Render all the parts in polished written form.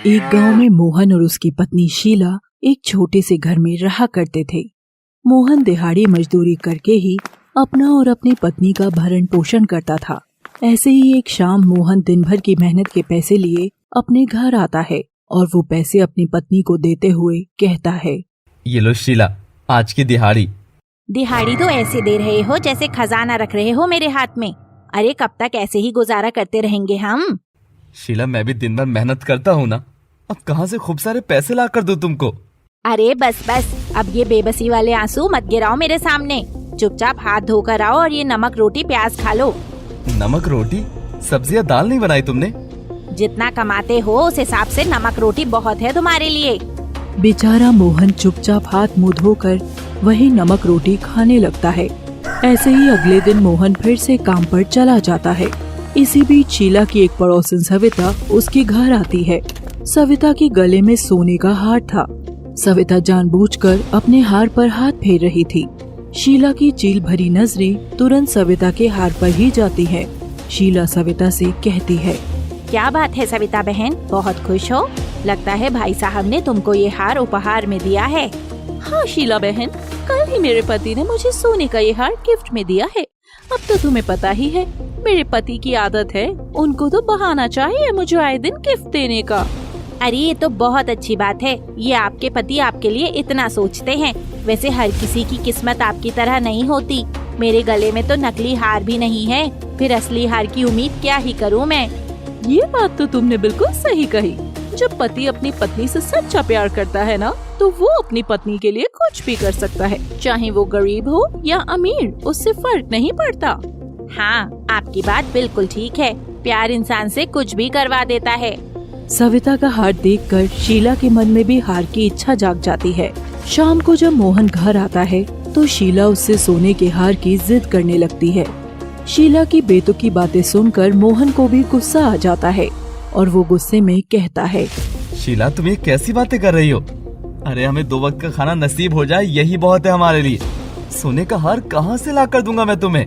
एक गांव में मोहन और उसकी पत्नी शीला एक छोटे से घर में रहा करते थे। मोहन दिहाड़ी मजदूरी करके ही अपना और अपनी पत्नी का भरण पोषण करता था। ऐसे ही एक शाम मोहन दिन भर की मेहनत के पैसे लिए अपने घर आता है और वो पैसे अपनी पत्नी को देते हुए कहता है, ये लो शीला, आज की दिहाड़ी। दिहाड़ी तो ऐसे दे रहे हो जैसे खजाना रख रहे हो मेरे हाथ में। अरे कब तक ऐसे ही गुजारा करते रहेंगे हम? शीला, मैं भी दिन भर मेहनत करता हूँ ना, अब कहाँ से खूब सारे पैसे ला कर दूँ तुमको? अरे बस बस, अब ये बेबसी वाले आंसू मत गिराओ मेरे सामने। चुपचाप हाथ धोकर आओ और ये नमक रोटी प्याज खा लो। नमक रोटी? सब्जियाँ दाल नहीं बनाई तुमने? जितना कमाते हो उस हिसाब से नमक रोटी बहुत है तुम्हारे लिए। बेचारा मोहन चुपचाप हाथ मुंह धोकर वही नमक रोटी खाने लगता है। ऐसे ही अगले दिन मोहन फिर से काम पर चला जाता है। इसी बीच शीला की एक पड़ोसन सविता उसके घर आती है। सविता के गले में सोने का हार था। सविता जानबूझकर अपने हार पर हाथ फेर रही थी। शीला की चील भरी नजरें तुरंत सविता के हार पर ही जाती हैं। शीला सविता से कहती है, क्या बात है सविता बहन, बहुत खुश हो? लगता है भाई साहब ने तुमको ये हार उपहार में दिया है। हाँ शीला बहन, कल ही मेरे पति ने मुझे सोने का ये हार गिफ्ट में दिया है। अब तो तुम्हें पता ही है, मेरे पति की आदत है, उनको तो बहाना चाहिए मुझे आए दिन गिफ्ट देने का। अरे ये तो बहुत अच्छी बात है, ये आपके पति आपके लिए इतना सोचते हैं। वैसे हर किसी की किस्मत आपकी तरह नहीं होती। मेरे गले में तो नकली हार भी नहीं है, फिर असली हार की उम्मीद क्या ही करूँ मैं। ये बात तो तुमने बिल्कुल सही कही। जब पति अपनी पत्नी से सच्चा प्यार करता है ना, तो वो अपनी पत्नी के लिए कुछ भी कर सकता है, चाहे वो गरीब हो या अमीर, उससे फर्क नहीं पड़ता। हाँ, आपकी बात बिल्कुल ठीक है, प्यार इंसान से कुछ भी करवा देता है। सविता का हार देखकर शीला के मन में भी हार की इच्छा जाग जाती है। शाम को जब मोहन घर आता है तो शीला उससे सोने के हार की जिद करने लगती है। शीला की बेतुकी बातें सुनकर मोहन को भी गुस्सा आ जाता है और वो गुस्से में कहता है, शीला, तुम ये कैसी बातें कर रही हो? अरे हमें 2 वक्त का खाना नसीब हो जाए, यही बहुत है हमारे लिए। सोने का हार कहाँ से ला कर दूंगा मैं तुम्हें?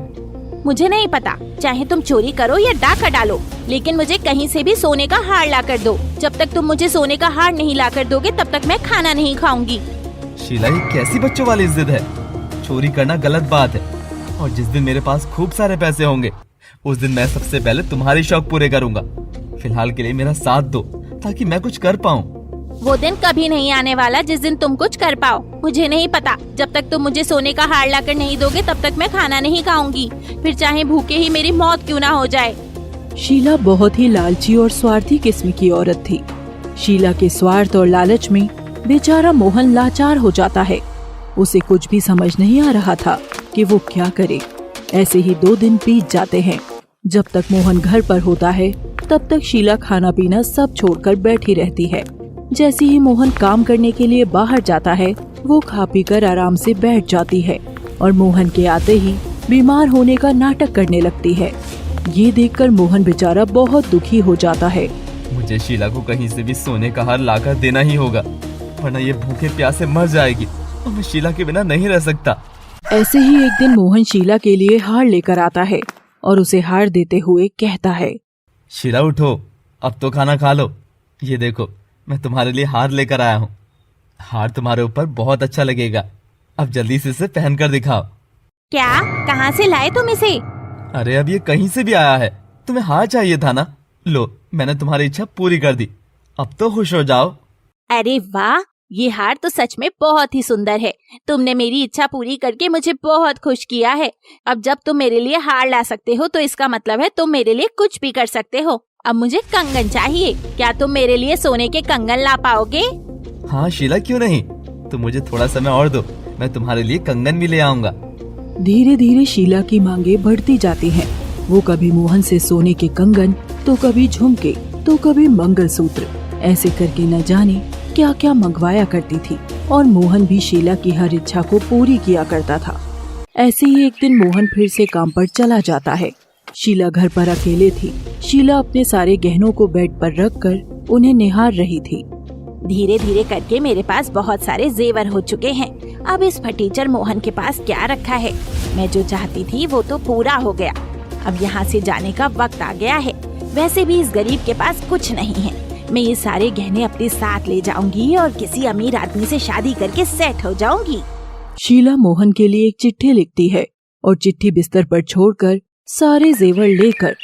मुझे नहीं पता, चाहे तुम चोरी करो या डाका डालो, लेकिन मुझे कहीं से भी सोने का हार ला कर दो। जब तक तुम मुझे सोने का हार नहीं ला कर दोगे तब तक मैं खाना नहीं खाऊंगी। शीला, ये कैसी बच्चों वाली जिद है? चोरी करना गलत बात है, और जिस दिन मेरे पास खूब सारे पैसे होंगे उस दिन मैं सबसे पहले तुम्हारे शौक पूरे करूंगा। फिलहाल के लिए मेरा साथ दो ताकि मैं कुछ कर पाऊँ। वो दिन कभी नहीं आने वाला जिस दिन तुम कुछ कर पाओ। मुझे नहीं पता, जब तक तुम मुझे सोने का हार लाकर नहीं दोगे तब तक मैं खाना नहीं खाऊंगी, फिर चाहे भूखे ही मेरी मौत क्यों ना हो जाए। शीला बहुत ही लालची और स्वार्थी किस्म की औरत थी। शीला के स्वार्थ और लालच में बेचारा मोहन लाचार हो जाता है। उसे कुछ भी समझ नहीं आ रहा था कि वो क्या करे। ऐसे ही 2 दिन बीत जाते हैं। जब तक मोहन घर पर होता है तब तक शीला खाना पीना सब छोड़कर बैठी रहती है। जैसे ही मोहन काम करने के लिए बाहर जाता है वो खा पी कर आराम से बैठ जाती है और मोहन के आते ही बीमार होने का नाटक करने लगती है। ये देखकर मोहन बेचारा बहुत दुखी हो जाता है। मुझे शीला को कहीं से भी सोने का हार लाकर देना ही होगा, वरना ये भूखे प्यासे मर जाएगी और मैं शीला के बिना नहीं रह सकता। ऐसे ही एक दिन मोहन शीला के लिए हार लेकर आता है और उसे हार देते हुए कहता है, शीला उठो, अब तो खाना खा लो। ये देखो, मैं तुम्हारे लिए हार लेकर आया हूँ। हार तुम्हारे ऊपर बहुत अच्छा लगेगा, अब जल्दी से इसे पहन कर दिखाओ। क्या? कहाँ से लाए तुम इसे? अरे अब ये कहीं से भी आया है, तुम्हें हार चाहिए था ना? लो, मैंने तुम्हारी इच्छा पूरी कर दी, अब तो खुश हो जाओ। अरे वाह, ये हार तो सच में बहुत ही सुंदर है। तुमने मेरी इच्छा पूरी करके मुझे बहुत खुश किया है। अब जब तुम मेरे लिए हार ला सकते हो तो इसका मतलब है तुम मेरे लिए कुछ भी कर सकते हो। अब मुझे कंगन चाहिए, क्या तुम मेरे लिए सोने के कंगन ला पाओगे? हाँ शीला, क्यों नहीं, तुम मुझे थोड़ा समय और दो, मैं तुम्हारे लिए कंगन भी ले आऊंगा। धीरे धीरे शीला की मांगे बढ़ती जाती हैं। वो कभी मोहन से सोने के कंगन, तो कभी झुमके, तो कभी मंगलसूत्र, ऐसे करके न जाने क्या क्या मंगवाया करती थी और मोहन भी शीला की हर इच्छा को पूरी किया करता था। ऐसे ही एक दिन मोहन फिर से काम पर चला जाता है। शीला घर पर अकेले थी। शीला अपने सारे गहनों को बेड पर रखकर उन्हें निहार रही थी। धीरे धीरे करके मेरे पास बहुत सारे जेवर हो चुके हैं। अब इस फटीचर मोहन के पास क्या रखा है? मैं जो चाहती थी वो तो पूरा हो गया। अब यहाँ से जाने का वक्त आ गया है। वैसे भी इस गरीब के पास कुछ नहीं है। मैं ये सारे गहने अपने साथ ले जाऊंगी और किसी अमीर आदमी से शादी करके सेट हो जाऊंगी। शीला मोहन के लिए एक चिट्ठी लिखती है और चिट्ठी बिस्तर पर छोड़कर सारे जेवर लेकर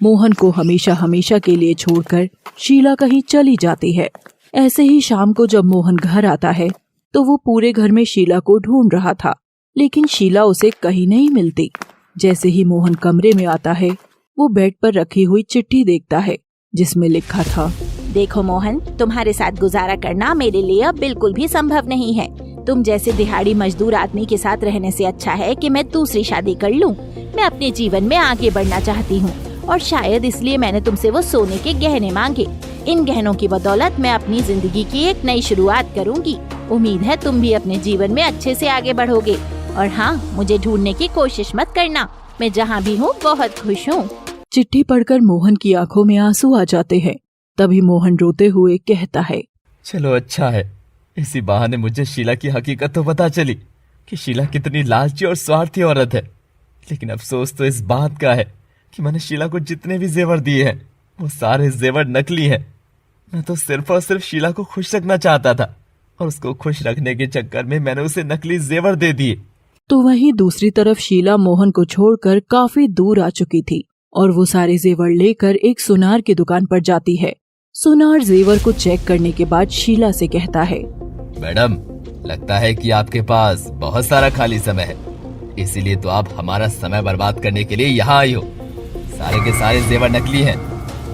मोहन को हमेशा हमेशा के लिए छोड़कर शीला कहीं चली जाती है। ऐसे ही शाम को जब मोहन घर आता है तो वो पूरे घर में शीला को ढूंढ रहा था, लेकिन शीला उसे कहीं नहीं मिलती। जैसे ही मोहन कमरे में आता है वो बेड पर रखी हुई चिट्ठी देखता है जिसमें लिखा था, देखो मोहन, तुम्हारे साथ गुजारा करना मेरे लिए अब बिल्कुल भी संभव नहीं है। तुम जैसे दिहाड़ी मजदूर आदमी के साथ रहने से अच्छा है कि मैं दूसरी शादी कर लूं। मैं अपने जीवन में आगे बढ़ना चाहती हूँ और शायद इसलिए मैंने तुमसे वो सोने के गहने मांगे। इन गहनों की बदौलत मैं अपनी जिंदगी की एक नई शुरुआत करूँगी। उम्मीद है तुम भी अपने जीवन में अच्छे से आगे बढ़ोगे। और हाँ, मुझे ढूंढने की कोशिश मत करना, मैं जहाँ भी हूँ बहुत खुश हूँ। चिट्ठी पढ़कर मोहन की आंखों में आंसू आ जाते हैं। तभी मोहन रोते हुए कहता है, चलो अच्छा है, इसी बहाने मुझे शीला की हकीकत तो पता चली कि शीला कितनी लालची और स्वार्थी औरत है। लेकिन अफसोस तो इस बात का है कि मैंने शीला को जितने भी जेवर दिए हैं वो सारे जेवर नकली हैं। मैं तो सिर्फ और सिर्फ शीला को खुश रखना चाहता था और उसको खुश रखने के चक्कर में मैंने उसे नकली जेवर दे दिए। तो वहीं दूसरी तरफ शीला मोहन को छोड़कर काफी दूर आ चुकी थी और वो सारे जेवर लेकर एक सुनार की दुकान पर जाती है। सुनार जेवर को चेक करने के बाद शीला से कहता है, मैडम, लगता है कि आपके पास बहुत सारा खाली समय है, इसीलिए तो आप हमारा समय बर्बाद करने के लिए यहाँ आई हो। सारे के सारे जेवर नकली हैं।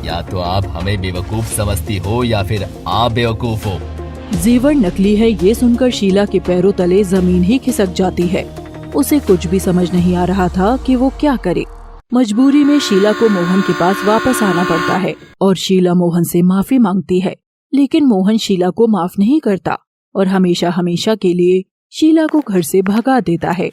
या तो आप हमें बेवकूफ समझती हो या फिर आप बेवकूफ हो। जेवर नकली है ये सुनकर शीला के पैरों तले जमीन ही खिसक जाती है। उसे कुछ भी समझ नहीं आ रहा था कि वो क्या करे। मजबूरी में शीला को मोहन के पास वापस आना पड़ता है और शीला मोहन से माफी मांगती है, लेकिन मोहन शीला को माफ नहीं करता और हमेशा हमेशा के लिए शीला को घर से भगा देता है।